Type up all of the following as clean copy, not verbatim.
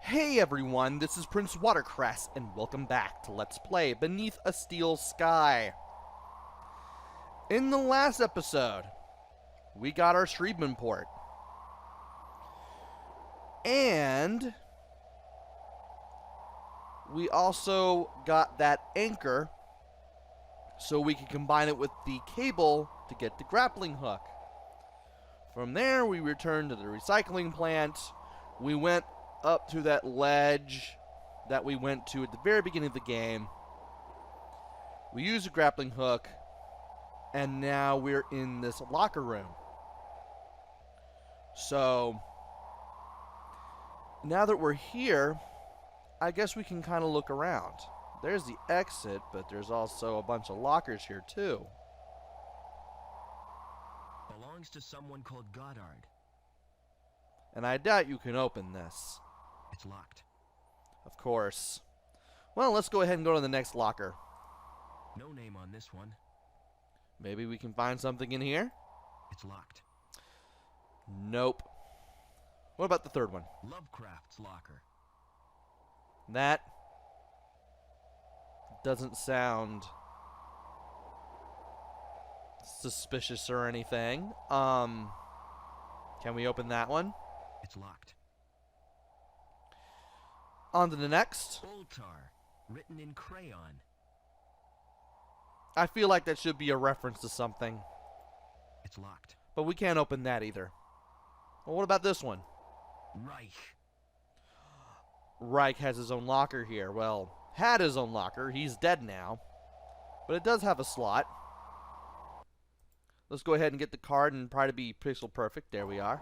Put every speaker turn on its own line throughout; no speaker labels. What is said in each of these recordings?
Hey everyone, this is PrinceWatercress, and welcome back to Let's Play Beneath a Steel Sky. In the last episode, we got our Schriebmann port. And we also got that anchor so we can combine it with the cable to get the grappling hook. From there, we returned to the recycling plant. We went up to that ledge that we went to at the very beginning of the game. We used a grappling hook, and now we're in this locker room. So, now that we're here, I guess we can kind of look around. There's the exit, but there's also a bunch of lockers here too.
Belongs to someone called Goddard.
And I doubt you can open this.
It's locked.
Of course. Well, let's go ahead and go to the next locker.
No name on this one.
Maybe we can find something in here?
It's locked.
Nope. What about the third one?
Lovecraft's locker.
That doesn't sound suspicious or anything. Can we open that one?
It's locked.
On to the next.
Boltar, written in crayon.
I feel like that should be a reference to something.
It's locked.
But we can't open that either. Well, what about this one?
Reich.
Reich has his own locker here. Well, had his own locker. He's dead now. But it does have a slot. Let's go ahead and get the card and try to be pixel perfect. There we are.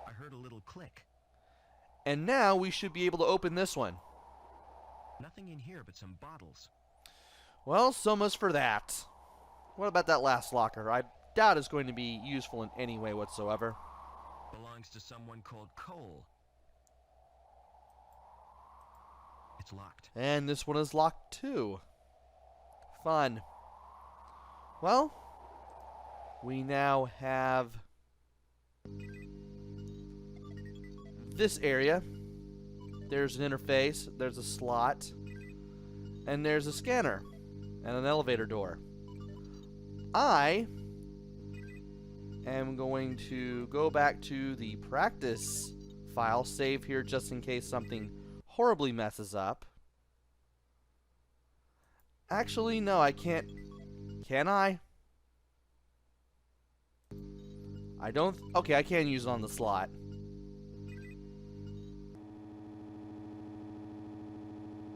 I heard a little click.
And now we should be able to open this one.
Nothing in here but some bottles.
Well, so much for that. What about that last locker? I doubt it's going to be useful in any way whatsoever.
Belongs to someone called Cole. It's locked.
And this one is locked too. Fun. Well, we now have this area. There's an interface, there's a slot, and there's a scanner, and an elevator door. I am going to go back to the practice file, save here just in case something horribly messes up. Actually, no, I can't. Can I? I don't. Okay, I can use it on the slot.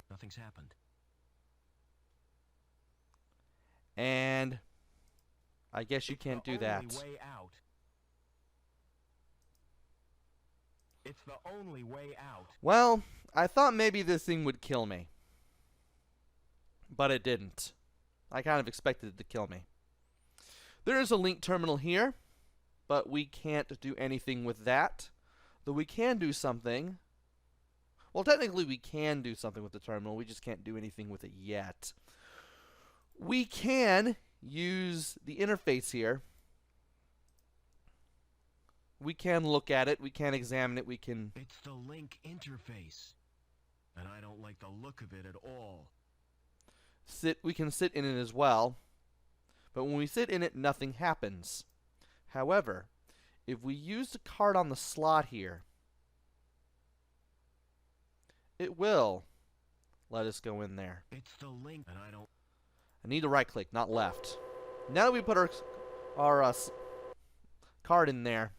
Nothing's happened.
And I guess you can't do that.
It's the only way out. It's the only way out.
Well, I thought maybe this thing would kill me. But it didn't. I kind of expected it to kill me. There is a link terminal here, but we can't do anything with that. Though we can do something. Well, technically we can do something with the terminal. We just can't do anything with it yet. We can use the interface here. We can look at it. We can examine it. We can...
It's the LINC interface. And I don't like the look of it at all.
We can sit in it as well. But when we sit in it, nothing happens. However, if we use the card on the slot here, it will let us go in there.
It's the LINC, and I don't...
I need to right click, not left. Now that we put our card in there,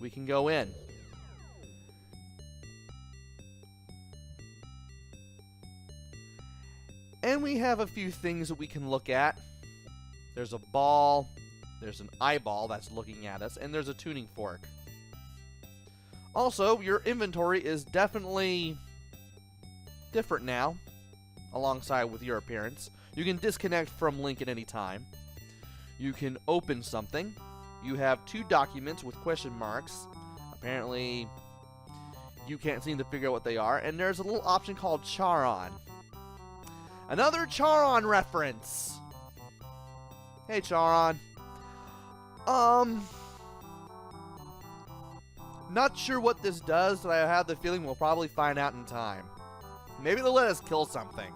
we can go in. And we have a few things that we can look at. There's a ball, there's an eyeball that's looking at us, and there's a tuning fork. Also, your inventory is definitely different now, alongside with your appearance. You can disconnect from LINC at any time. You can open something. You have 2 documents with question marks. Apparently, you can't seem to figure out what they are. And there's a little option called Charon. Another Charon reference. Hey, Charon. Not sure what this does, but I have the feeling we'll probably find out in time. Maybe they'll let us kill something.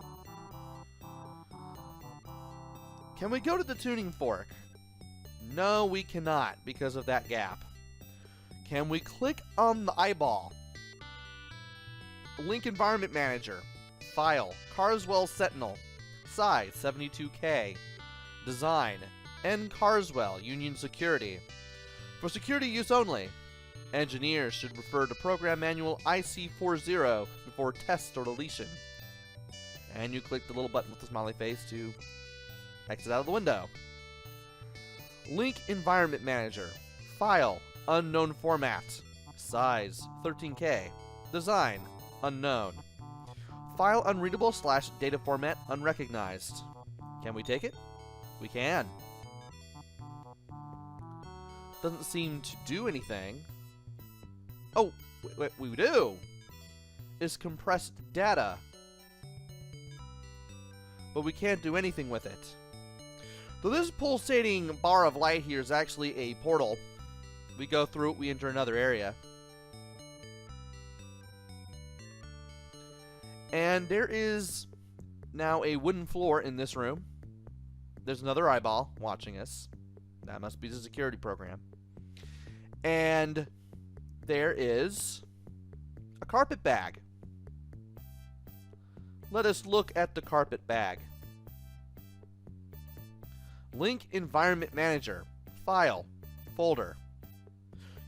Can we go to the tuning fork? No, we cannot because of that gap. Can we click on the eyeball? LINC Environment Manager. File. Carswell Sentinel. Size 72K. Design. N. Carswell. Union Security. For security use only. Engineers should refer to Program Manual IC40 before test or deletion. And you click the little button with the smiley face to exit out of the window. LINC Environment Manager. File. Unknown format. Size 13K. Design. Unknown. File unreadable / data format unrecognized. Can we take it? We can. Doesn't seem to do anything. Oh, wait, we do. It's compressed data. But we can't do anything with it. So this pulsating bar of light here is actually a portal. We go through it, we enter another area. And there is now a wooden floor in this room. There's another eyeball watching us. That must be the security program. And there is a carpet bag. Let us look at the carpet bag. LINC Environment Manager. File. Folder.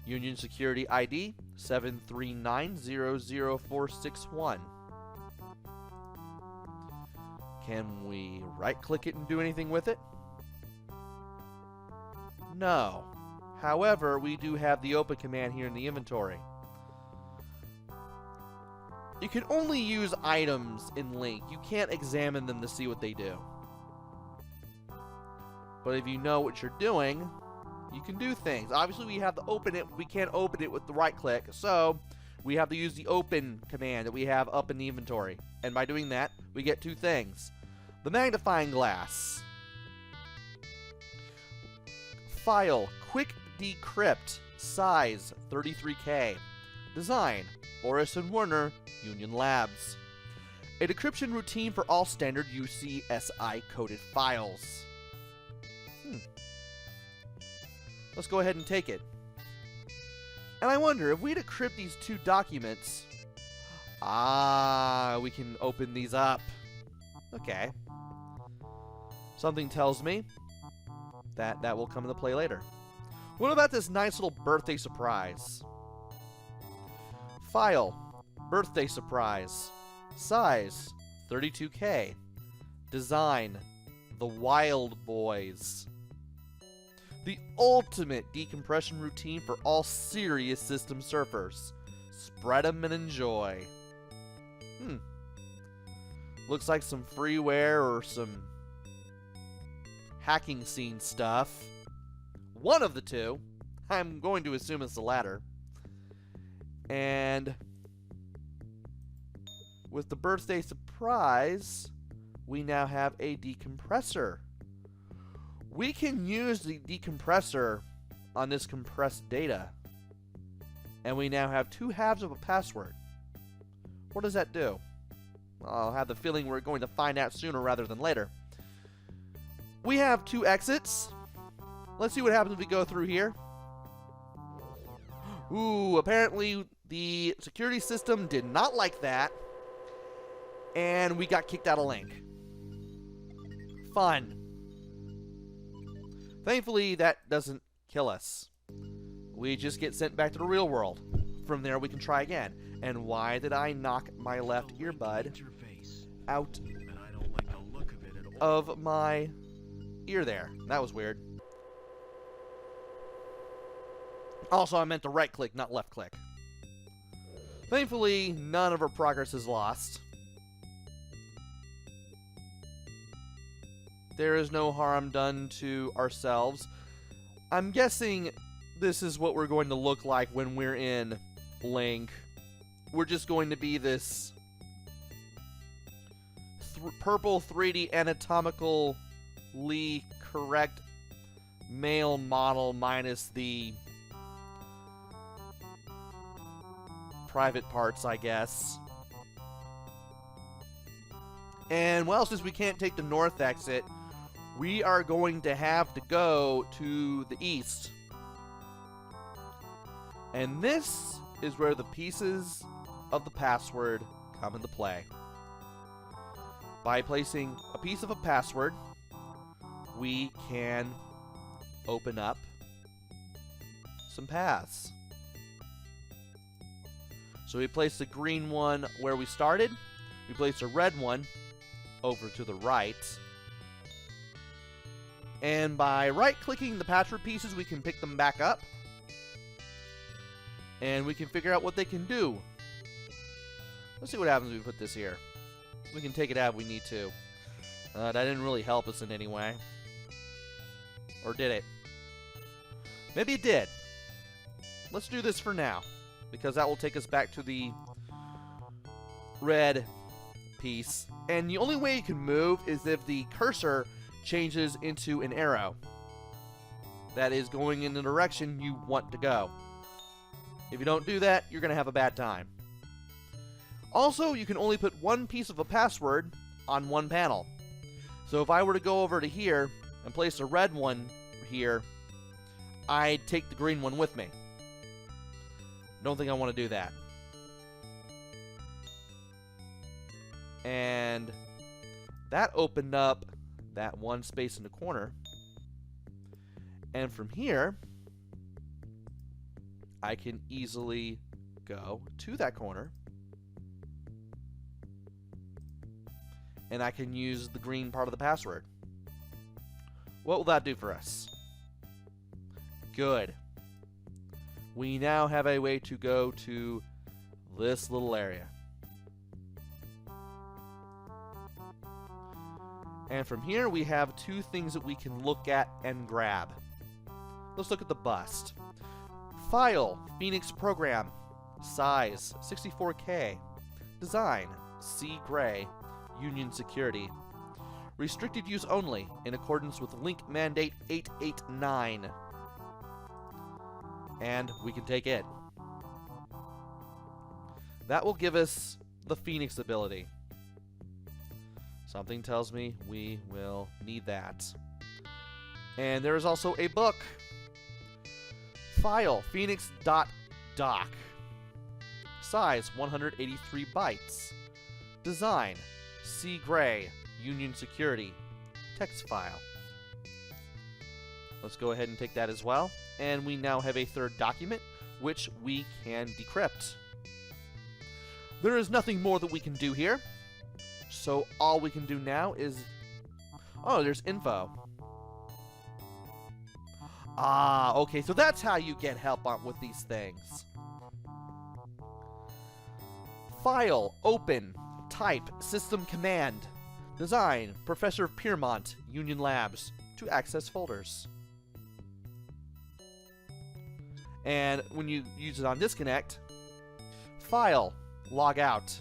Union Security ID 739-00461. Can we right-click it and do anything with it? No. However, we do have the open command here in the inventory. You can only use items in LINC. You can't examine them to see what they do. But if you know what you're doing, you can do things. Obviously, we have to open it. We can't open it with the right click, so we have to use the open command that we have up in the inventory. And by doing that, we get two things. The magnifying glass. File. Quick decrypt. Size 33K. Design. Boris and Werner, Union Labs. A decryption routine for all standard UCSI coded files. Let's go ahead and take it. And I wonder, if we decrypt these two documents... we can open these up. Okay. Something tells me that that will come into play later. What about this nice little birthday surprise? File. Birthday surprise. Size. 32K. Design. The Wild Boys. The ultimate decompression routine for all serious system surfers. Spread 'em and enjoy. Looks like some freeware or some hacking scene stuff. One of the two. I'm going to assume it's the latter. And with the birthday surprise, we now have a decompressor. We can use the decompressor on this compressed data. And we now have 2 halves of a password. What does that do? I'll have the feeling we're going to find out sooner rather than later. We have 2 exits. Let's see what happens if we go through here. Ooh, apparently the security system did not like that. And we got kicked out of LINC. Fun. Thankfully, that doesn't kill us. We just get sent back to the real world. From there, we can try again. And why did I knock my left earbud out of my ear there? That was weird. Also, I meant to right click, not left click. Thankfully, none of our progress is lost. There is no harm done to ourselves. I'm guessing this is what we're going to look like when we're in LINC. We're just going to be this purple 3D anatomically correct male model minus the private parts, I guess. And, well, since we can't take the north exit, we are going to have to go to the east. And this is where the pieces of the password come into play. By placing a piece of a password, we can open up some paths. So we place the green one where we started. We place a red one over to the right. And by right-clicking the password pieces, we can pick them back up. And we can figure out what they can do. Let's see what happens if we put this here. We can take it out if we need to. That didn't really help us in any way. Or did it? Maybe it did. Let's do this for now, because that will take us back to the red piece. And the only way you can move is if the cursor changes into an arrow that is going in the direction you want to go. If you don't do that, you're going to have a bad time. Also, you can only put one piece of a password on one panel. So if I were to go over to here and place a red one here, I'd take the green one with me. Don't think I want to do that. And that opened up that one space in the corner. And from here, I can easily go to that corner. And I can use the green part of the password. What will that do for us? Good. We now have a way to go to this little area. And from here, we have two things that we can look at and grab. Let's look at the bust. File, Phoenix Program. Size, 64K. Design, C. Gray. Union Security. Restricted use only, in accordance with Link Mandate 889. And we can take it. That will give us the Phoenix ability. Something tells me we will need that. And there is also a book. File, Phoenix.doc. Size, 183 bytes. Design, C. Gray, Union Security, text file. Let's go ahead and take that as well. And we now have a third document, which we can decrypt. There is nothing more that we can do here. So all we can do now is... Oh, there's info. Ah, okay, so that's how you get help on with these things. File, open, type, system command, design, Professor Piermont, Union Labs, to access folders. And when you use it on disconnect, file, log out,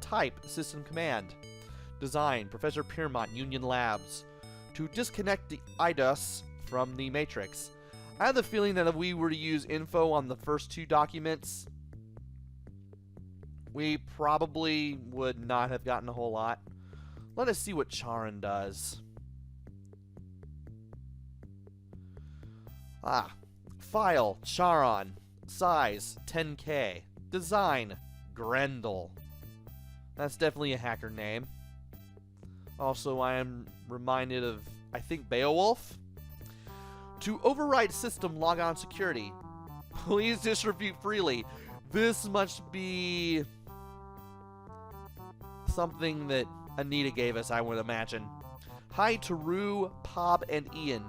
type, system command, design, Professor Piermont, Union Labs, to disconnect the IDOS from the matrix. I have the feeling that if we were to use info on the first two documents, we probably would not have gotten a whole lot. Let us see what Charon does. Ah. File, Charon. Size, 10K. Design, Grendel. That's definitely a hacker name. Also, I am reminded of, I think, Beowulf. To override system logon security, please distribute freely. This must be something that Anita gave us, I would imagine. Hi to Rue, Pob, and Ian.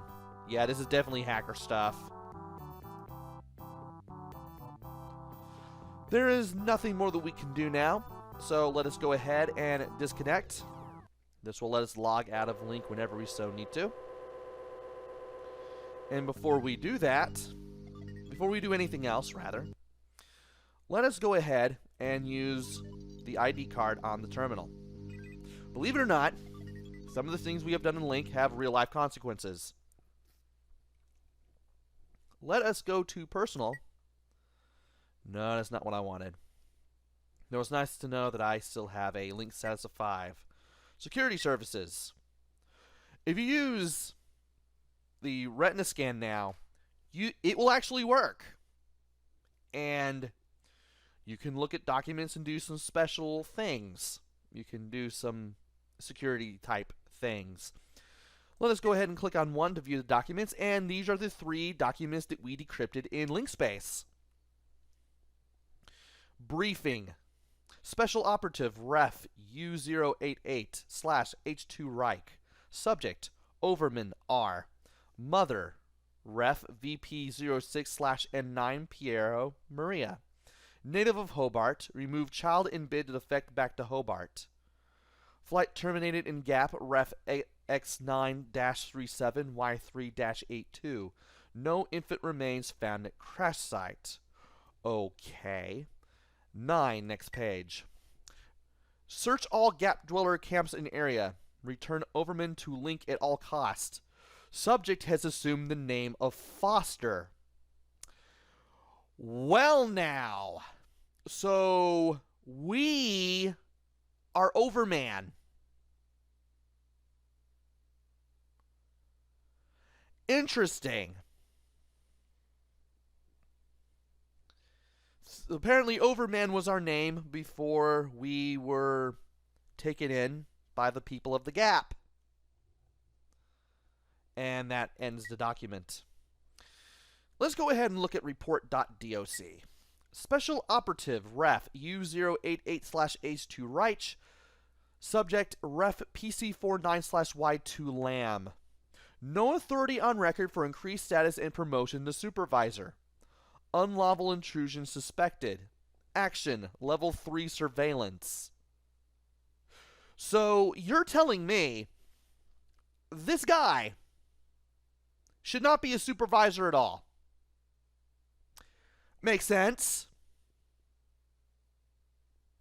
Yeah, this is definitely hacker stuff. There is nothing more that we can do now, so let us go ahead and disconnect. This will let us log out of Link whenever we so need to. And before we do that, before we do anything else, rather, let us go ahead and use the ID card on the terminal. Believe it or not, some of the things we have done in Link have real-life consequences. Let us go to Personal. No, that's not what I wanted. Though it's nice to know that I still have a link status of 5. Security services. If you use the retina scan now, it will actually work. And you can look at documents and do some special things. You can do some security type things. Let us go ahead and click on one to view the documents, and these are the 3 documents that we decrypted in LINC-Space. Briefing. Special Operative Ref U088/H2 Reich. Subject Overmann R. Mother Ref VP06/N9 Piero Maria. Native of Hobart. Removed child in bid to defect back to Hobart. Flight terminated in gap Ref X9-37Y3-82. No infant remains found at crash site. Okay. 9, next page. Search all gap dweller camps in area. Return Overmann to LINC at all cost. Subject has assumed the name of Foster. Well now. So we are Overmann. Interesting. Apparently Overmann was our name before we were taken in by the people of the Gap. And that ends the document. Let's go ahead and look at report.doc. Special Operative Ref U088/H2 Reich. Subject Ref PC49/Y2 Lam. No authority on record for increased status and promotion to supervisor. Unlawful intrusion suspected. Action level 3 surveillance. So you're telling me this guy should not be a supervisor at all. Makes sense.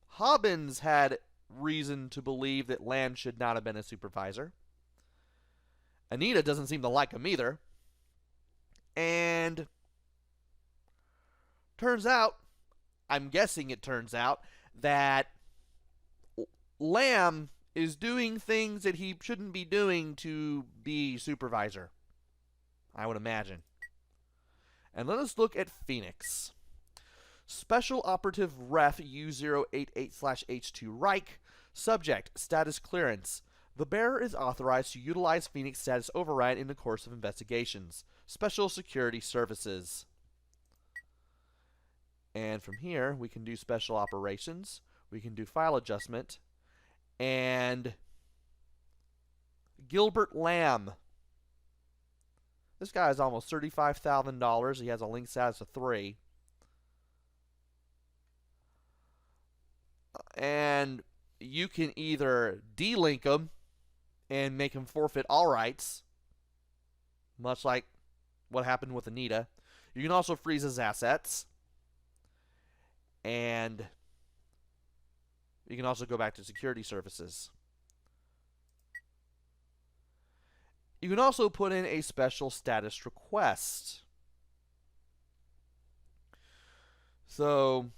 Hobbins had reason to believe that Lamb should not have been a supervisor. Anita doesn't seem to like him either. And turns out, I'm guessing it turns out, that Lamb is doing things that he shouldn't be doing to be supervisor, I would imagine. And let us look at Phoenix. Special Operative Ref U088/H2 Reich. Subject Status Clearance. The bearer is authorized to utilize Phoenix status override in the course of investigations. Special Security Services. And from here, we can do special operations. We can do file adjustment. And Gilbert Lamb. This guy is almost $35,000. He has a link status of 3. And you can either delink him and make him forfeit all rights, much like what happened with Anita. You can also freeze his assets. And you can also go back to security services. You can also put in a special status request. So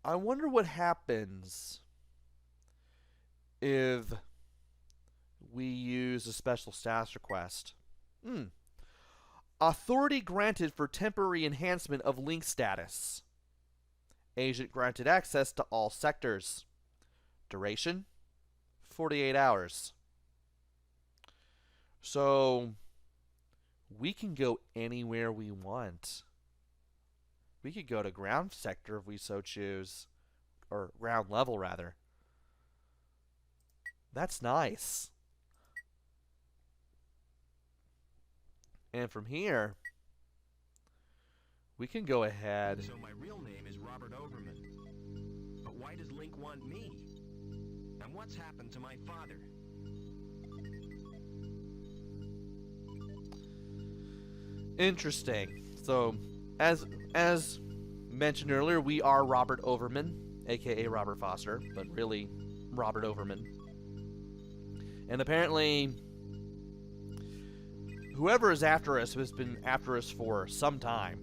I wonder what happens if we use a special status request. Authority granted for temporary enhancement of link status. Agent granted access to all sectors. Duration 48 hours. So we can go anywhere we want. We could go to ground sector if we so choose. Or ground level, rather. That's nice. And from here, we can go ahead.
So my real name is Robert Overmann. But why does Link want me? And what's happened to my father?
Interesting. So, as mentioned earlier, we are Robert Overmann, aka Robert Foster, but really Robert Overmann. And apparently, whoever is after us has been after us for some time.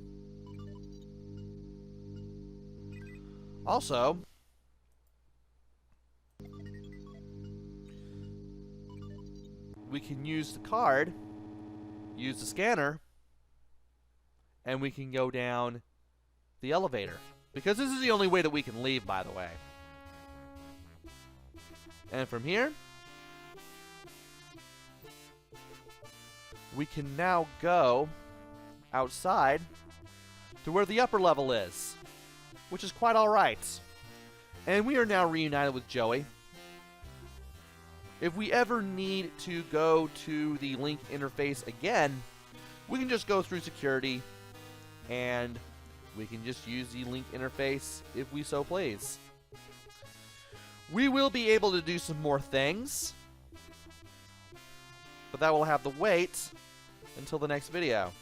Also, we can use the card, use the scanner, and we can go down the elevator. Because this is the only way that we can leave, by the way. And from here, we can now go outside to where the upper level is, which is quite alright. And we are now reunited with Joey. If we ever need to go to the Link interface again, we can just go through security, and we can just use the Link interface if we so please. We will be able to do some more things, but that will have to wait until the next video.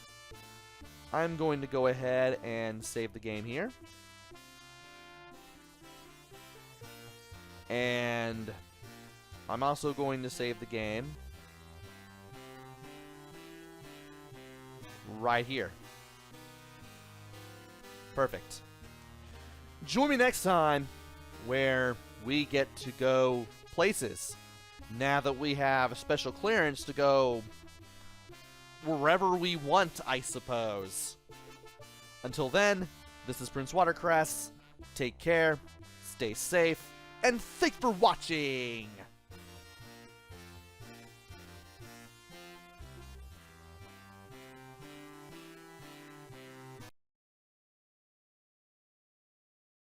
I'm going to go ahead and save the game here. And I'm also going to save the game right here. Perfect. Join me next time where we get to go places. Now that we have a special clearance to go wherever we want, I suppose. Until then, this is PrinceWatercress. Take care, stay safe, and thanks for watching!